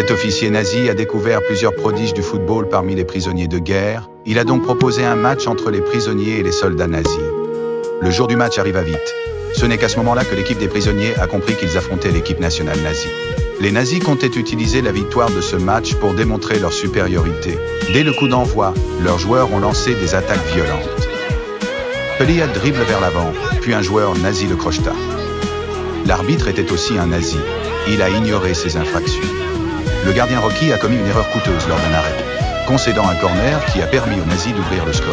Cet officier nazi a découvert plusieurs prodiges du football parmi les prisonniers de guerre. Il a donc proposé un match entre les prisonniers et les soldats nazis. Le jour du match arriva vite. Ce n'est qu'à ce moment-là que l'équipe des prisonniers a compris qu'ils affrontaient l'équipe nationale nazie. Les nazis comptaient utiliser la victoire de ce match pour démontrer leur supériorité. Dès le coup d'envoi, leurs joueurs ont lancé des attaques violentes. Pelé dribble vers l'avant, puis un joueur nazi le crocheta. L'arbitre était aussi un nazi. Il a ignoré ses infractions. Le gardien Rocky a commis une erreur coûteuse lors d'un arrêt, concédant un corner qui a permis aux nazis d'ouvrir le score.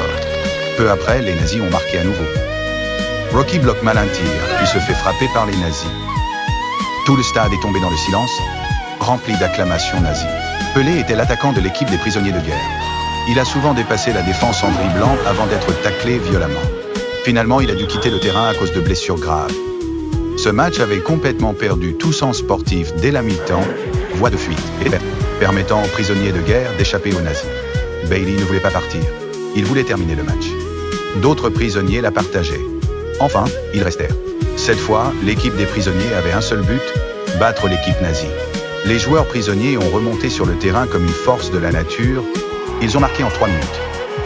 Peu après, les nazis ont marqué à nouveau. Rocky bloque mal un tir, puis se fait frapper par les nazis. Tout le stade est tombé dans le silence, rempli d'acclamations nazies. Pelé était l'attaquant de l'équipe des prisonniers de guerre. Il a souvent dépassé la défense en dribblant avant d'être taclé violemment. Finalement, il a dû quitter le terrain à cause de blessures graves. Ce match avait complètement perdu tout sens sportif dès la mi-temps, voie de fuite, permettant aux prisonniers de guerre d'échapper aux nazis. Bailey ne voulait pas partir. Il voulait terminer le match. D'autres prisonniers la partageaient. Enfin, ils restèrent. Cette fois, l'équipe des prisonniers avait un seul but, battre l'équipe nazie. Les joueurs prisonniers ont remonté sur le terrain comme une force de la nature. Ils ont marqué en 3 minutes.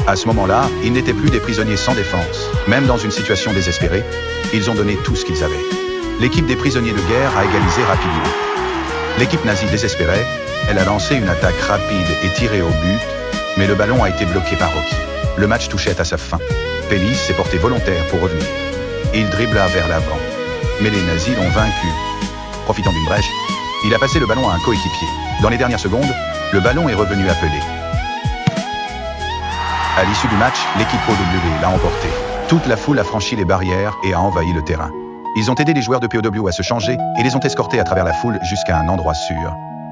À ce moment-là, ils n'étaient plus des prisonniers sans défense. Même dans une situation désespérée, ils ont donné tout ce qu'ils avaient. L'équipe des prisonniers de guerre a égalisé rapidement. L'équipe nazie désespérait, elle a lancé une attaque rapide et tiré au but, mais le ballon a été bloqué par Rocky. Le match touchait à sa fin. Pelé s'est porté volontaire pour revenir. Il dribbla vers l'avant. Mais les nazis l'ont vaincu. Profitant d'une brèche, il a passé le ballon à un coéquipier. Dans les dernières secondes, le ballon est revenu à Pelé. À l'issue du match, l'équipe OW l'a emporté. Toute la foule a franchi les barrières et a envahi le terrain. Ils ont aidé les joueurs de POW à se changer et les ont escortés à travers la foule jusqu'à un endroit sûr.